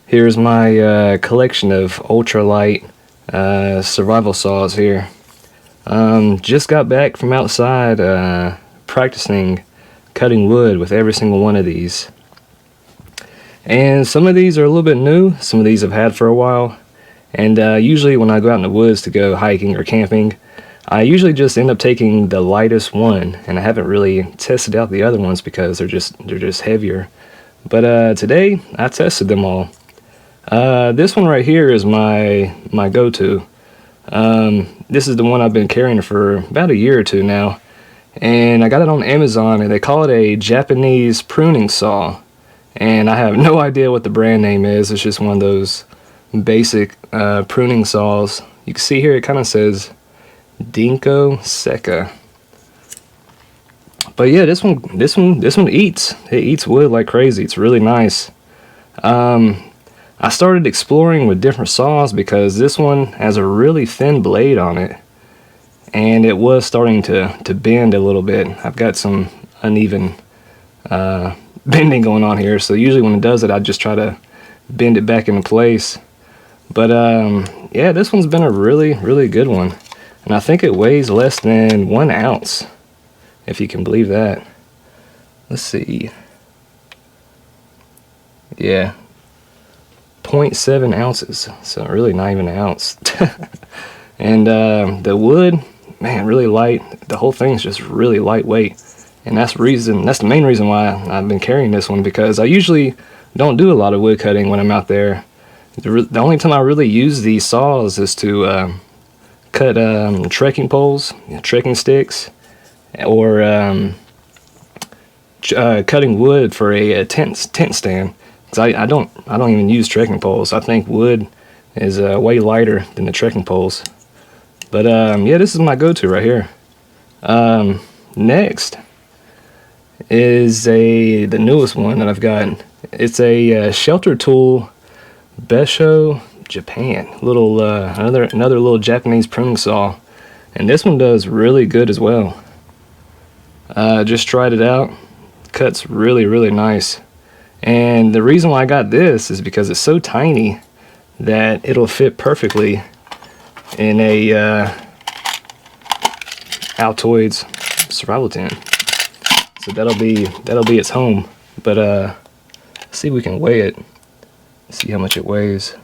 Here's my collection of ultralight survival saws here. Just got back from outside practicing cutting wood with every single one of these. And some of these are a little bit new, some of these I've had for a while. And usually when I go out in the woods to go hiking or camping, I usually just end up taking the lightest one, and I haven't really tested out the other ones because they're just heavier. But today I tested them all. This one right here is my go-to. This is the one I've been carrying for about a year or two now, and I got it on Amazon, and they call it a Japanese pruning saw, and I have no idea what the brand name is. It's just one of those basic pruning saws. You can see here it kind of says Denko Sekka. But yeah, this one eats wood like crazy. It's really nice. I started exploring with different saws because this one has a really thin blade on it, and it was starting to bend a little bit. I've got some uneven bending going on here, so usually when it does it, I just try to bend it back into place. But yeah, this one's been a really good one, and I think it weighs less than 1 ounce, if you can believe that. Let's see. Yeah, 0.7 ounces, so really not even an ounce. And the wood, man, really light. The whole thing's just really lightweight, and that's the main reason why I've been carrying this one, because I usually don't do a lot of wood cutting when I'm out there. The only time I really use these saws is to cut trekking poles, trekking sticks, or cutting wood for a tent stand. I don't even use trekking poles. I think wood is way lighter than the trekking poles. But yeah, this is my go-to right here. Next is the newest one that I've got. It's a shelter tool, Besho, Japan. Another little Japanese pruning saw, and this one does really good as well. Just tried it out. Cuts really nice. And the reason why I got this is because it's so tiny that it'll fit perfectly in a Altoids survival tent. So that'll be its home. But let's see if we can weigh it. See how much it weighs.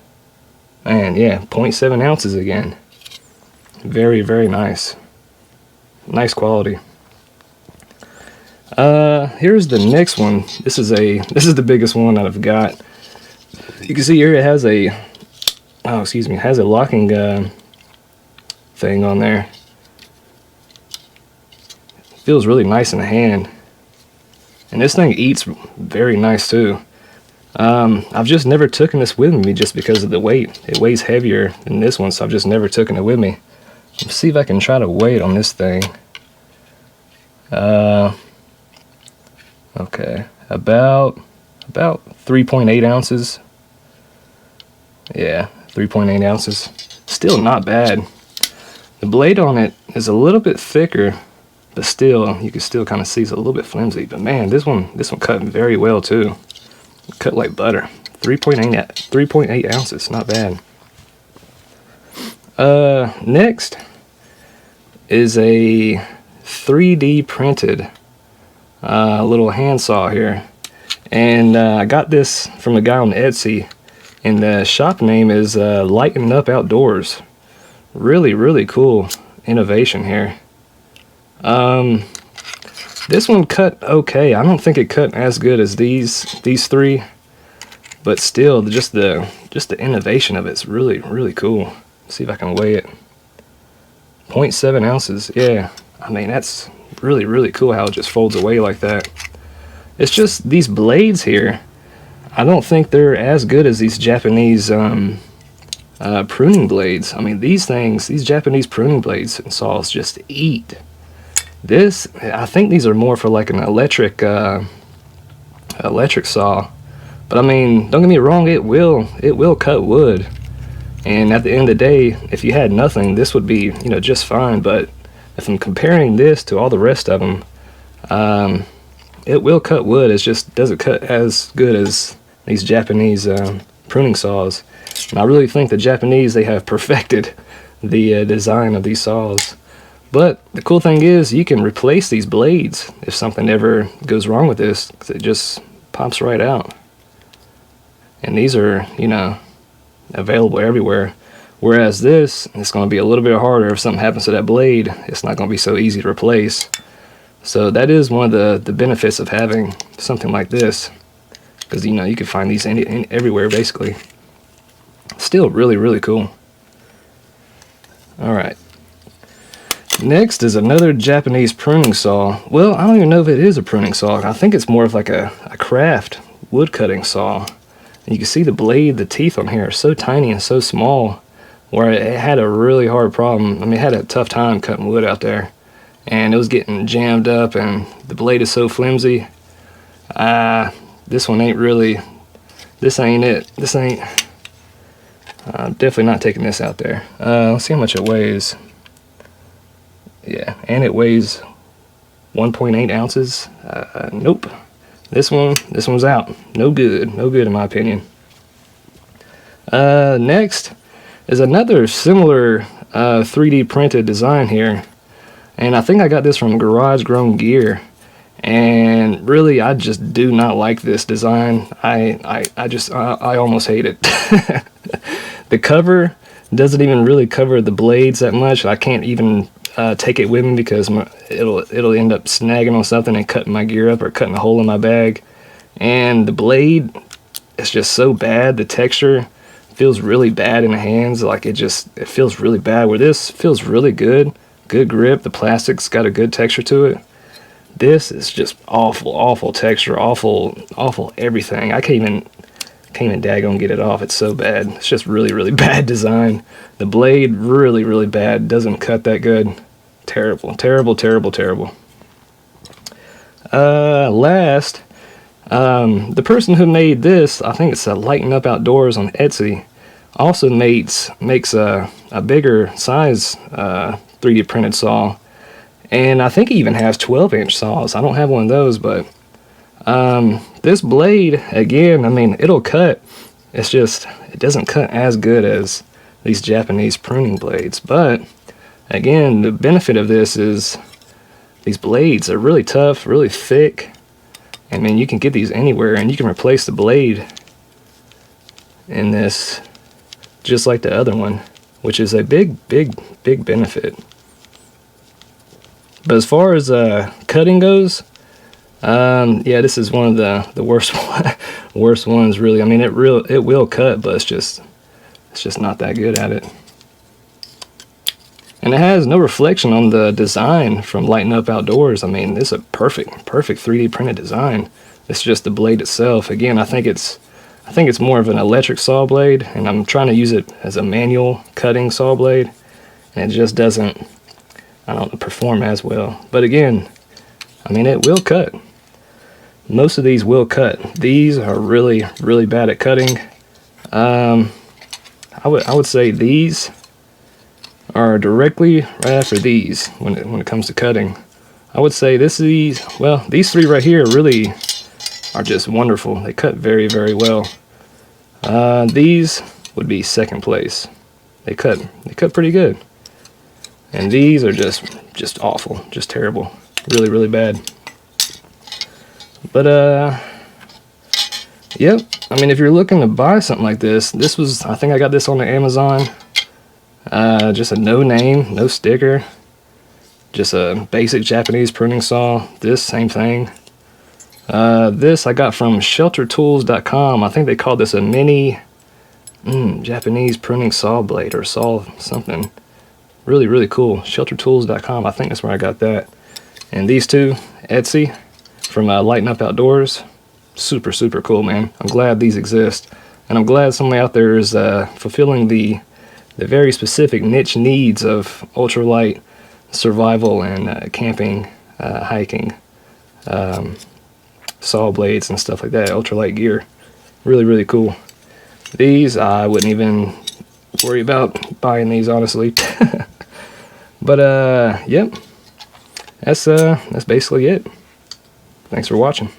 Man, yeah, 0.7 ounces again. Very nice. Nice quality. Here's the next one. This is the biggest one that I've got. You can see here it has a locking thing on there. Feels really nice in the hand, and this thing eats very nice too. I've just never taken this with me just because of the weight. It weighs heavier than this one, so I've just never taken it with me. Let's see if I can try to weigh it on this thing. Okay, about 3.8 ounces. Yeah, 3.8 ounces. Still not bad. The blade on it is a little bit thicker, but still, you can still kind of see it's a little bit flimsy. But man, this one cut very well too. Cut like butter. 3.8 ounces, not bad. Next is a 3D printed little handsaw here, and I got this from a guy on Etsy, and the shop name is Lighten Up Outdoors. Really cool innovation here. This one cut okay. I don't think it cut as good as these three, but still, just the innovation of it's really cool. Let's see if I can weigh it. 0.7 ounces. Yeah, I mean, that's really cool how it just folds away like that. It's just these blades here, I don't think they're as good as these Japanese pruning blades. I mean, these Japanese pruning blades and saws just eat. I think these are more for like an electric saw. But I mean, don't get me wrong, it will cut wood. And at the end of the day, if you had nothing, this would be, just fine. But if I'm comparing this to all the rest of them, it will cut wood. It just doesn't cut as good as these Japanese pruning saws. And I really think the Japanese, they have perfected the design of these saws. But the cool thing is you can replace these blades if something ever goes wrong with this, because it just pops right out. And these are, you know, available everywhere. Whereas this, it's going to be a little bit harder. If something happens to that blade, it's not going to be so easy to replace. So that is one of the benefits of having something like this, because, you know, you can find these everywhere basically. Still really, really cool. Alright. Next is another Japanese pruning saw. Well, I don't even know if it is a pruning saw. I think it's more of like a craft wood cutting saw. And you can see the blade, the teeth on here are so tiny and so small, where it had a really hard problem. I mean, it had a tough time cutting wood out there. And it was getting jammed up, and the blade is so flimsy. This one ain't really, this ain't it. This ain't, I'm definitely not taking this out there. Let's see how much it weighs. Yeah, and it weighs 1.8 ounces. Nope. This one's out. No good. No good in my opinion. Next is another similar 3D printed design here. And I think I got this from Garage Grown Gear. And really, I just do not like this design. I almost hate it. The cover doesn't even really cover the blades that much. I can't even take it with me because it'll end up snagging on something and cutting my gear up or cutting a hole in my bag. And the blade, it's just so bad. The texture feels really bad in the hands. Like it feels really bad. Where this feels really good. Good grip. The plastic's got a good texture to it. This is just awful texture, awful everything. I can't even daggone get it off. It's so bad. It's just really bad design. The blade really bad. Doesn't cut that good. Terrible. Last, the person who made this, I think it's a Lighten Up Outdoors on Etsy, also makes a bigger size 3D printed saw. And I think he even has 12-inch saws. I don't have one of those, but this blade, again, I mean, it'll cut. It's just, it doesn't cut as good as these Japanese pruning blades. But, again, the benefit of this is these blades are really tough, really thick. I mean, you can get these anywhere, and you can replace the blade in this just like the other one, which is a big benefit. But as far as cutting goes, yeah, this is one of the worst ones, really. I mean, it will cut, but it's just not that good at it. And it has no reflection on the design from Lighten Up Outdoors. I mean, it's a perfect 3D printed design. It's just the blade itself. Again, I think it's more of an electric saw blade, and I'm trying to use it as a manual cutting saw blade, and it just doesn't, I don't know, perform as well. But again, I mean, it will cut. Most of these will cut. These are really bad at cutting. I would say these are directly right after these when it comes to cutting. I would say these three right here really are just wonderful. They cut very well. These would be second place. They cut pretty good. And these are just awful, just terrible, really bad. But yep. I mean, if you're looking to buy something like this was, I think I got this on the Amazon. Just a no name, no sticker, just a basic Japanese pruning saw. This same thing. This I got from sheltertools.com. I think they called this a mini Japanese pruning saw blade or saw something. Really cool. Sheltertools.com. I think that's where I got that. And these two, Etsy, from Lighten Up Outdoors. Super cool, man. I'm glad these exist, and I'm glad somebody out there is fulfilling the very specific niche needs of ultralight survival and camping, hiking, saw blades and stuff like that. Ultralight gear. Really cool. These I wouldn't even worry about buying these, honestly. But yep, that's basically it. Thanks for watching.